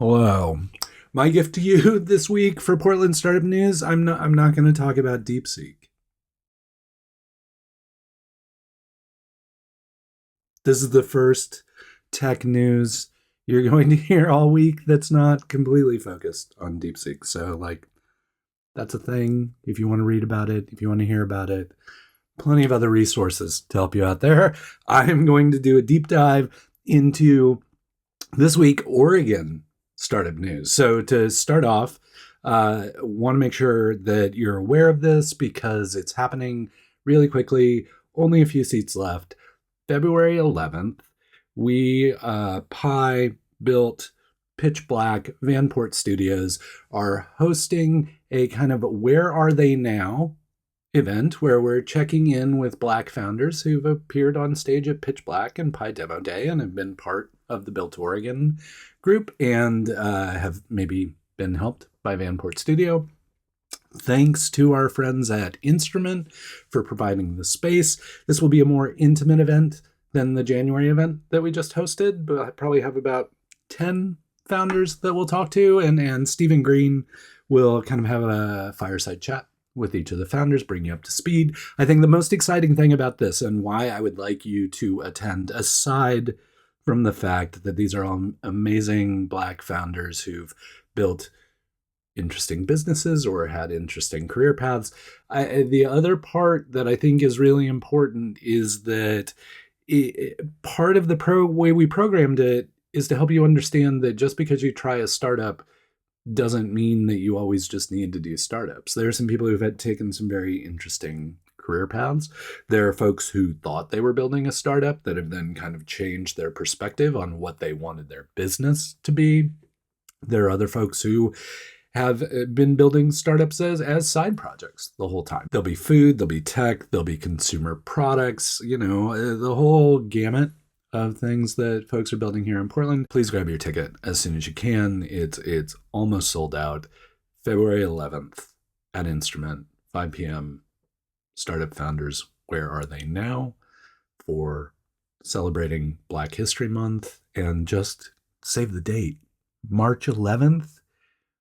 Hello. My gift to you this week for Portland Startup News, I'm not going to talk about DeepSeek. This is the first tech news you're going to hear all week that's not completely focused on DeepSeek. So that's a thing if you want to read about it, if you want to hear about it. Plenty of other resources to help you out there. I'm going to do a deep dive into this week Oregon startup news. So to start off, want to make sure that you're aware of this because it's happening really quickly. Only a few seats left. February 11th, we Pi built Pitch Black Vanport Studios are hosting a kind of Where Are They Now event where we're checking in with Black founders who've appeared on stage at Pitch Black and Pi Demo Day and have been part of the Built Oregon group and have maybe been helped by Vanport Studio. Thanks to our friends at Instrument for providing the space. This will be a more intimate event than the January event that we just hosted, but I probably have about 10 founders that we'll talk to, and Stephen Green will kind of have a fireside chat with each of the founders, bring you up to speed. I think the most exciting thing about this and why I would like you to attend, aside from the fact that these are all amazing Black founders who've built interesting businesses or had interesting career paths. The other part that I think is really important is that part of the way we programmed it is to help you understand that just because you try a startup doesn't mean that you always just need to do startups. There are some people who've had taken some very interesting career paths. There are folks who thought they were building a startup that have then kind of changed their perspective on what they wanted their business to be. There are other folks who have been building startups as side projects the whole time. There'll be food, there'll be tech, there'll be consumer products, the whole gamut of things that folks are building here in Portland. Please grab your ticket as soon as you can. It's almost sold out. February 11th at Instrument, 5 p.m. Startup founders, where are they now? For celebrating Black History Month, and just save the date. March 11th,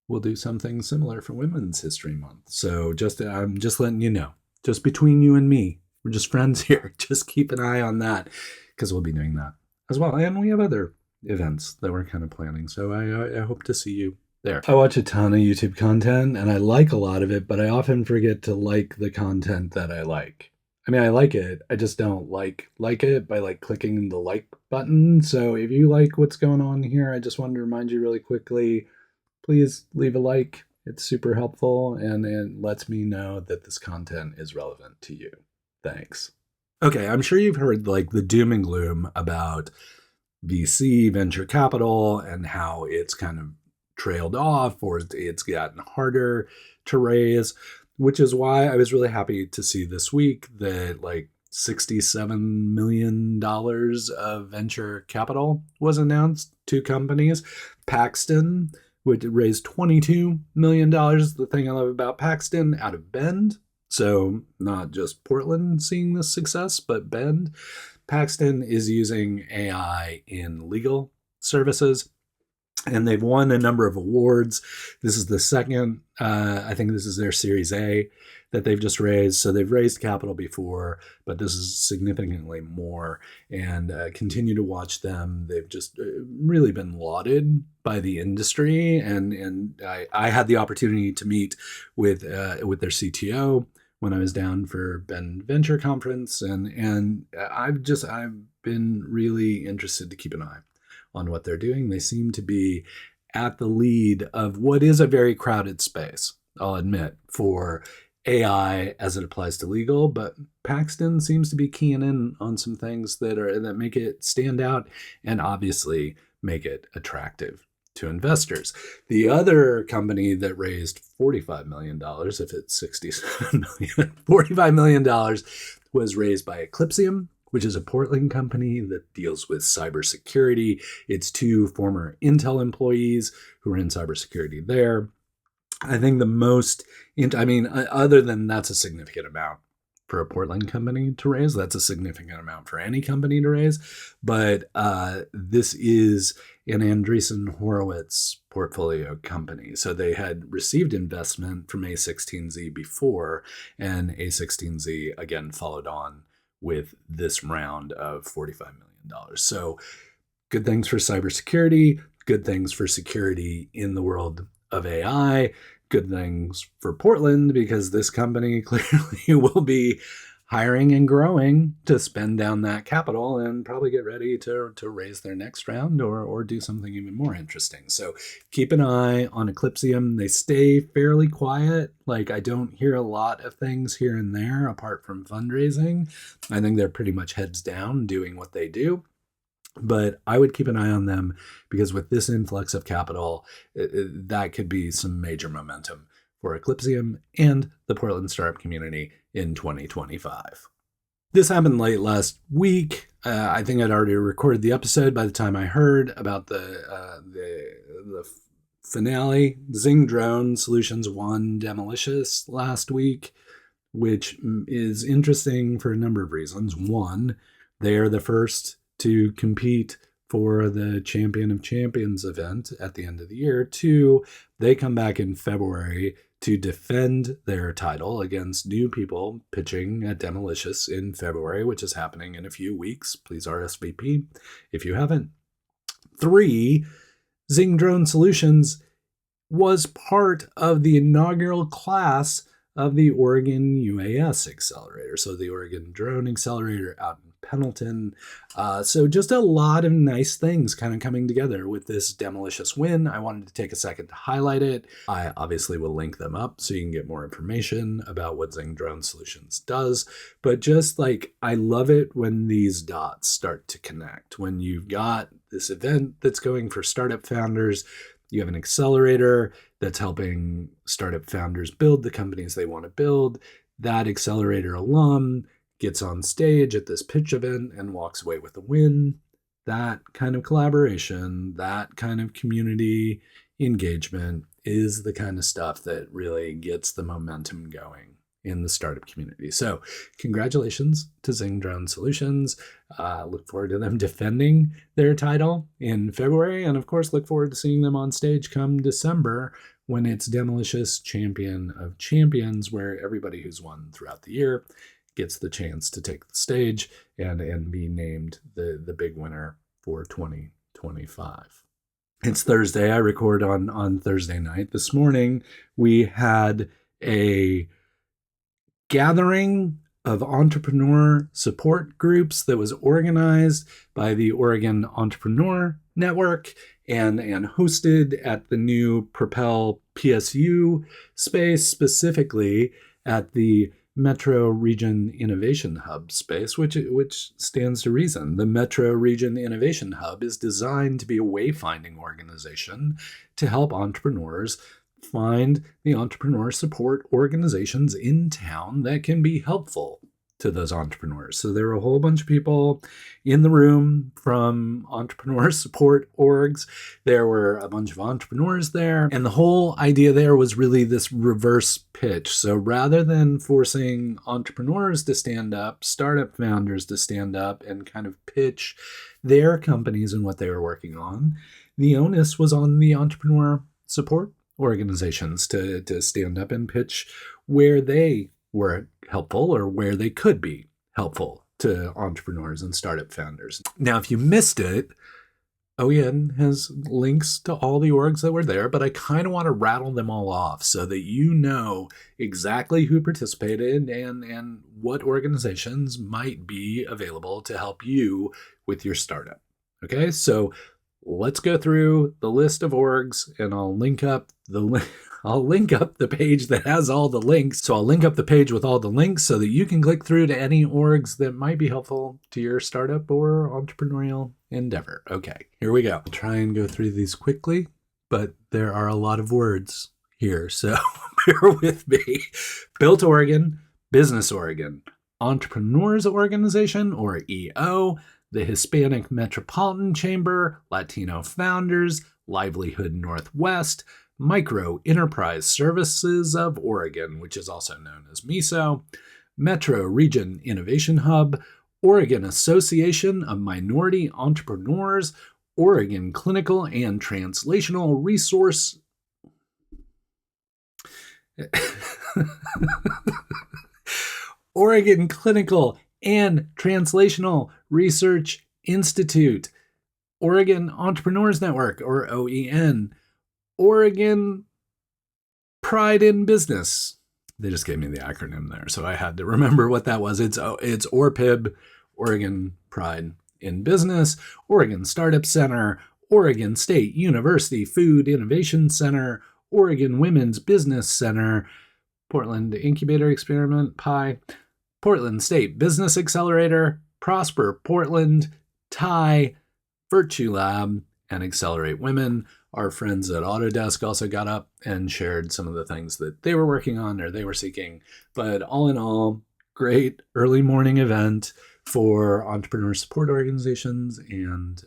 we'll do something similar for Women's History Month. So I'm just letting you know, just between you and me, we're just friends here. Just keep an eye on that because we'll be doing that as well. And we have other events that we're kind of planning. So I hope to see you there. I watch a ton of YouTube content and I like a lot of it, but I often forget to like the content that I like. I mean, I like it. I just don't like it by clicking the like button. So if you like what's going on here, I just wanted to remind you really quickly, please leave a like. It's super helpful and it lets me know that this content is relevant to you. Thanks. Okay, I'm sure you've heard the doom and gloom about VC, venture capital, and how it's kind of trailed off or it's gotten harder to raise, which is why I was really happy to see this week that $67 million of venture capital was announced to companies. Paxton, which raised $22 million. The thing I love about Paxton, out of Bend. So not just Portland seeing this success, but Bend. Paxton is using AI in legal services, and they've won a number of awards. This is the second, I think this is their Series A that they've just raised. So they've raised capital before, but this is significantly more, and continue to watch them. They've just really been lauded by the industry. And I had the opportunity to meet with their CTO when I was down for Bend Venture Conference. And I've been really interested to keep an eye on what they're doing. They seem to be at the lead of what is a very crowded space, I'll admit, for AI as it applies to legal, but Paxton seems to be keying in on some things that make it stand out and obviously make it attractive to investors. The other company that raised $45 million, if it's 67 million, $45 million was raised by Eclypsium, which is a Portland company that deals with cybersecurity. It's two former Intel employees who are in cybersecurity there. I think other than that's a significant amount for a Portland company to raise. That's a significant amount for any company to raise. But this is an Andreessen Horowitz portfolio company. So they had received investment from a16z before, and a16z again followed on with this round of $45 million. So good things for cybersecurity, good things for security in the world of AI, good things for Portland because this company clearly will be hiring and growing to spend down that capital and probably get ready to raise their next round or do something even more interesting. So keep an eye on Eclypsium. They stay fairly quiet. Like, I don't hear a lot of things here and there apart from fundraising. I think they're pretty much heads down doing what they do. But I would keep an eye on them because with this influx of capital, that could be some major momentum for Eclypsium and the Portland startup community in 2025. This happened late last week. I think I'd already recorded the episode by the time I heard about the finale. Zingdrone Solutions won Demolicious last week, which is interesting for a number of reasons. One, they are the first to compete for the Champion of Champions event at the end of the year. Two, they come back in February to defend their title against new people pitching at Demolicious in February, which is happening in a few weeks. Please RSVP if you haven't. Three, Zingdrone Solutions was part of the inaugural class of the Oregon UAS Accelerator, so the Oregon Drone Accelerator out in Pendleton. So just a lot of nice things kind of coming together with this Demolicious win. I wanted to take a second to highlight it. I obviously will link them up so you can get more information about what Zingdrone Solutions does. But just like, I love it when these dots start to connect. When you've got this event that's going for startup founders, you have an accelerator that's helping startup founders build the companies they want to build. That accelerator alum gets on stage at this pitch event and walks away with a win. That kind of collaboration, that kind of community engagement is the kind of stuff that really gets the momentum going in the startup community. So congratulations to Zingdrone Solutions. Look forward to them defending their title in February. And of course, look forward to seeing them on stage come December when it's Demolicious Champion of Champions, where everybody who's won throughout the year gets the chance to take the stage and be named the big winner for 2025. It's Thursday. I record on Thursday night. This morning, we had a gathering of entrepreneur support groups that was organized by the Oregon Entrepreneur Network and hosted at the new Propel PSU space, specifically at the Metro Region Innovation Hub space, which stands to reason. The Metro Region Innovation Hub is designed to be a wayfinding organization to help entrepreneurs find the entrepreneur support organizations in town that can be helpful to those entrepreneurs. So there were a whole bunch of people in the room from entrepreneur support orgs. There were a bunch of entrepreneurs there. And the whole idea there was really this reverse pitch. So rather than forcing entrepreneurs to stand up, startup founders to stand up and kind of pitch their companies and what they were working on, the onus was on the entrepreneur support organizations to stand up and pitch where they were helpful or where they could be helpful to entrepreneurs and startup founders. Now, if you missed it, OEN has links to all the orgs that were there, but I kind of want to rattle them all off so that you know exactly who participated and what organizations might be available to help you with your startup. Okay, so let's go through the list of orgs, and I'll link up the page that has all the links. So I'll link up the page with all the links so that you can click through to any orgs that might be helpful to your startup or entrepreneurial endeavor. Okay, here we go. I'll try and go through these quickly, but there are a lot of words here, so bear with me. Built Oregon, Business Oregon, Entrepreneurs Organization, or EO, the Hispanic Metropolitan Chamber, Latino Founders, Livelihood Northwest, Micro Enterprise Services of Oregon, which is also known as MISO, Metro Region Innovation Hub, Oregon Association of Minority Entrepreneurs, Oregon Clinical and Translational Resource Oregon Clinical and Translational Research Institute, Oregon Entrepreneurs Network, or OEN, Oregon Pride in Business. They just gave me the acronym there, so I had to remember what that was. It's ORPIB, Oregon Pride in Business, Oregon Startup Center, Oregon State University Food Innovation Center, Oregon Women's Business Center, Portland Incubator Experiment, PI, Portland State Business Accelerator, Prosper Portland, TIE, Virtue Lab, and Accelerate Women. Our friends at Autodesk also got up and shared some of the things that they were working on or they were seeking. But all in all, great early morning event for entrepreneur support organizations and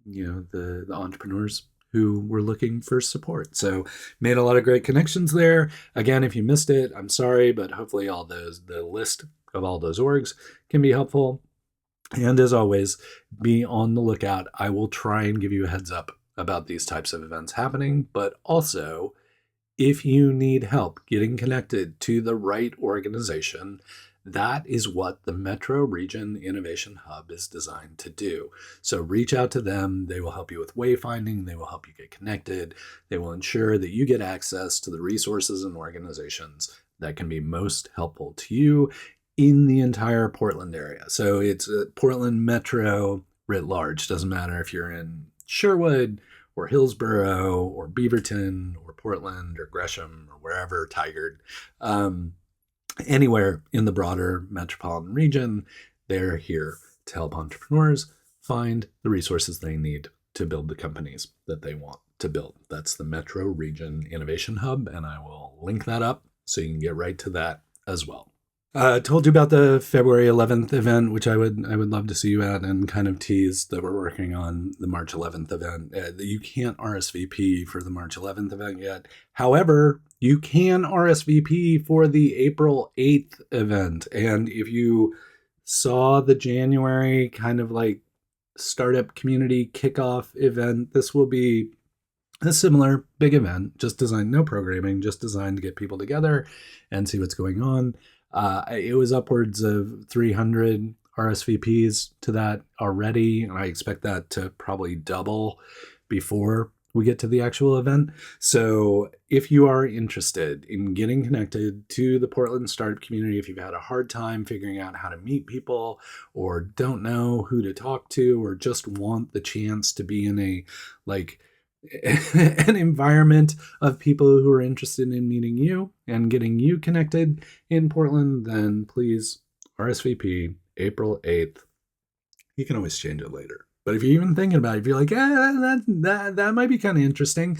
the entrepreneurs who were looking for support. So made a lot of great connections there. Again, if you missed it, I'm sorry, but hopefully the list of all those orgs can be helpful. And as always, be on the lookout. I will try and give you a heads up about these types of events happening, but also if you need help getting connected to the right organization, that is what the Metro Region Innovation Hub is designed to do. So reach out to them. They will help you with wayfinding. They will help you get connected. They will ensure that you get access to the resources and organizations that can be most helpful to you in the entire Portland area. So it's Portland Metro writ large. Doesn't matter if you're in Sherwood or Hillsborough or Beaverton or Portland or Gresham or wherever, Tigard. Anywhere in the broader metropolitan region, they're here to help entrepreneurs find the resources they need to build the companies that they want to build. That's the Metro Region Innovation Hub, and I will link that up so you can get right to that as well. Told you about the February 11th event, which I would love to see you at, and kind of teased that we're working on the March 11th event. You can't RSVP for the March 11th event yet. However, you can RSVP for the April 8th event. And if you saw the January kind of like startup community kickoff event, this will be a similar big event, just designed, no programming, just designed to get people together and see what's going on. It was upwards of 300 RSVPs to that already, and I expect that to probably double before we get to the actual event. So if you are interested in getting connected to the Portland startup community, if you've had a hard time figuring out how to meet people or don't know who to talk to or just want the chance to be in a an environment of people who are interested in meeting you and getting you connected in Portland, then please RSVP April 8th. You can always change it later. But if you're even thinking about it, if you're like, that might be kind of interesting,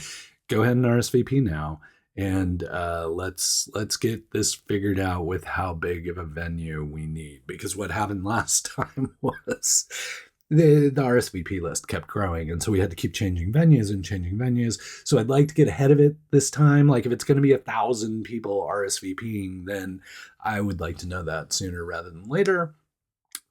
go ahead and RSVP now. And let's get this figured out with how big of a venue we need. Because what happened last time was the RSVP list kept growing, and so we had to keep changing venues. So I'd like to get ahead of it this time. Like if it's going to be 1,000 people RSVPing, then I would like to know that sooner rather than later,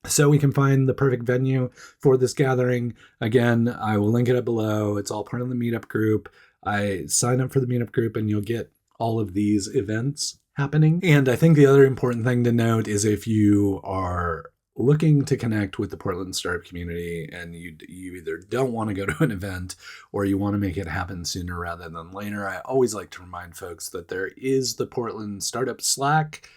so we can find the perfect venue for this gathering. Again, I will link it up below. It's all part of the meetup group. I sign up for the meetup group, and you'll get all of these events happening. And I think the other important thing to note is if you are looking to connect with the Portland startup community and you either don't want to go to an event or you want to make it happen sooner rather than later, I always like to remind folks that there is the Portland Startup Slack.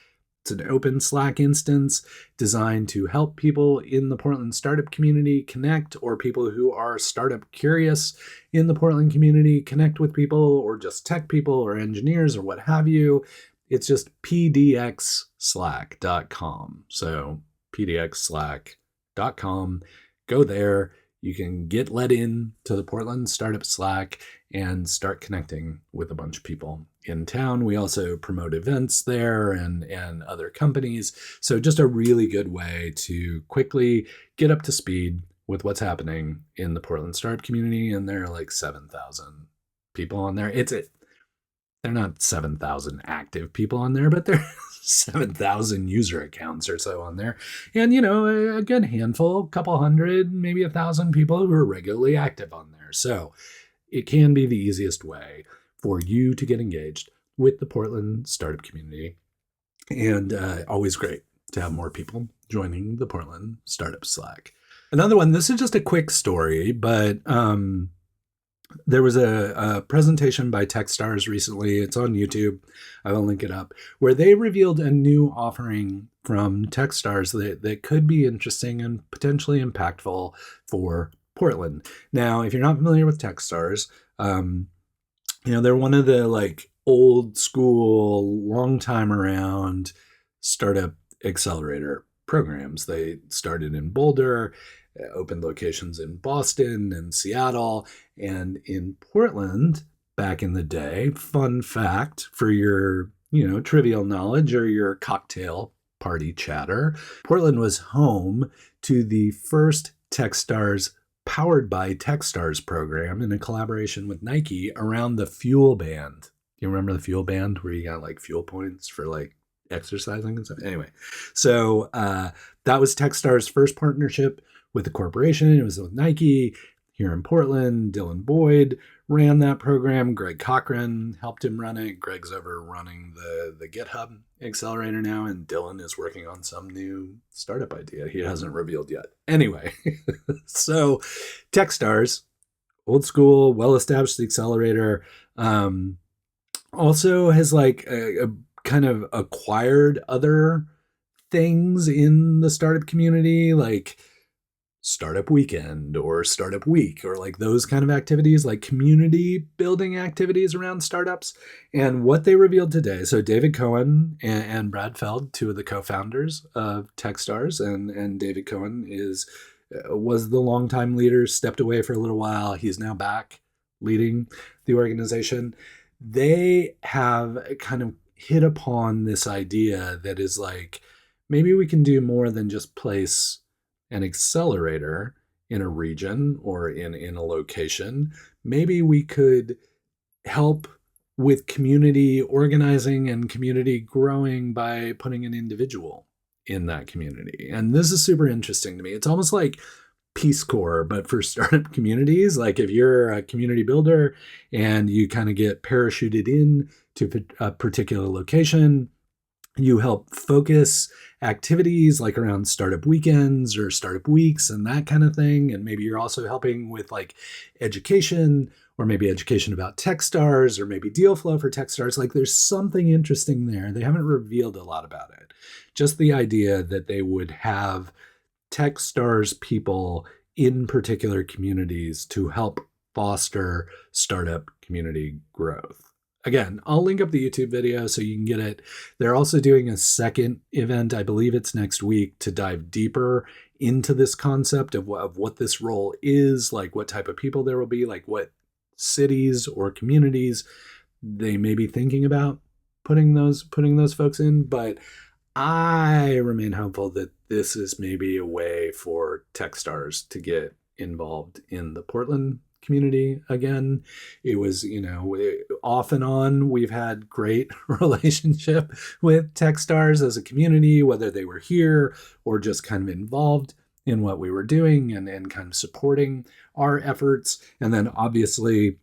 It's an open Slack instance designed to help people in the Portland startup community connect, or people who are startup curious in the Portland community connect with people, or just tech people or engineers or what have you. It's just pdxslack.com. So pdxslack.com. Go there. You can get let in to the Portland Startup Slack and start connecting with a bunch of people in town. We also promote events there and other companies. So just a really good way to quickly get up to speed with what's happening in the Portland startup community. And there are like 7,000 people on there. they're not 7,000 active people on there, but they're 7,000 user accounts or so on there. And, a good handful, a couple hundred, maybe 1,000 people who are regularly active on there. So it can be the easiest way for you to get engaged with the Portland startup community. And always great to have more people joining the Portland Startup Slack. Another one, this is just a quick story, but there was a presentation by Techstars recently. It's on YouTube. I will link it up, where they revealed a new offering from Techstars that could be interesting and potentially impactful for Portland. Now, if you're not familiar with Techstars, they're one of the old school, long time around startup accelerator programs. They started in Boulder, opened locations in Boston and Seattle, and in Portland back in the day. Fun fact for your, trivial knowledge or your cocktail party chatter, Portland was home to the first Techstars powered by Techstars program in a collaboration with Nike around the Fuel Band. You remember the Fuel Band where you got fuel points for exercising and stuff? Anyway, so that was Techstars' first partnership with the corporation. It was with Nike here in Portland. Dylan Boyd ran that program. Greg Cochran helped him run it. Greg's over running the GitHub accelerator now, and Dylan is working on some new startup idea he hasn't revealed yet. Anyway, so Techstars, old school, well-established accelerator, also has a kind of acquired other things in the startup community, like Startup Weekend or Startup Week, or those kind of activities, community building activities around startups. And what they revealed today, so David Cohen and Brad Feld, two of the co-founders of Techstars, and David Cohen was the longtime leader, stepped away for a little while. He's now back leading the organization. They have kind of hit upon this idea that is maybe we can do more than just place an accelerator in a region or in a location. Maybe we could help with community organizing and community growing by putting an individual in that community. And this is super interesting to me. It's almost like Peace Corps, but for startup communities. If you're a community builder and you kind of get parachuted in to a particular location, you help focus activities around startup weekends or startup weeks and that kind of thing. And maybe you're also helping with education, or maybe education about Techstars, or maybe deal flow for Techstars. There's something interesting there. They haven't revealed a lot about it. Just the idea that they would have Techstars people in particular communities to help foster startup community growth. Again, I'll link up the YouTube video so you can get it. They're also doing a second event, I believe it's next week, to dive deeper into this concept of what this role is, what type of people there will be, what cities or communities they may be thinking about putting those folks in. But I remain hopeful that this is maybe a way for Techstars to get involved in the Portland community again. It was, off and on, we've had great relationship with Techstars as a community, whether they were here or just kind of involved in what we were doing and kind of supporting our efforts. And then obviously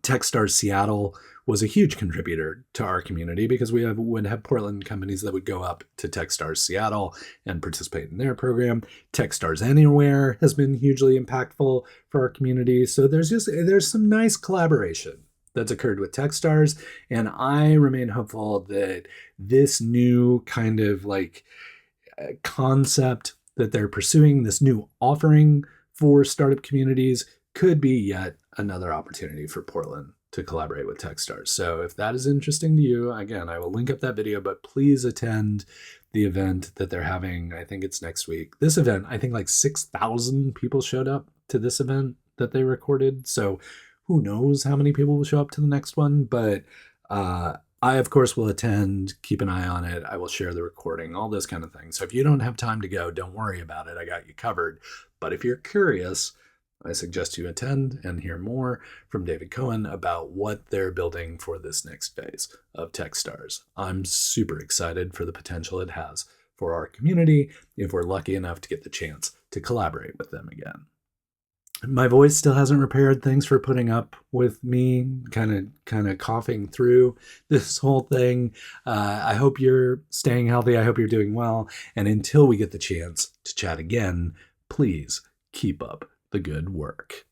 Techstars Seattle was a huge contributor to our community, because we would have Portland companies that would go up to Techstars Seattle and participate in their program. Techstars Anywhere has been hugely impactful for our community. So there's some nice collaboration that's occurred with Techstars, and I remain hopeful that this new kind of concept that they're pursuing, this new offering for startup communities, could be yet another opportunity for Portland to collaborate with Techstars. So if that is interesting to you, again, I will link up that video, but please attend the event that they're having. I think it's next week. This event, I think 6,000 people showed up to this event that they recorded. So who knows how many people will show up to the next one, but I, of course, will attend, keep an eye on it. I will share the recording, all those kind of things. So if you don't have time to go, don't worry about it. I got you covered. But if you're curious, I suggest you attend and hear more from David Cohen about what they're building for this next phase of Techstars. I'm super excited for the potential it has for our community if we're lucky enough to get the chance to collaborate with them again. My voice still hasn't repaired. Thanks for putting up with me kind of coughing through this whole thing. I hope you're staying healthy. I hope you're doing well. And until we get the chance to chat again, please keep up the good work.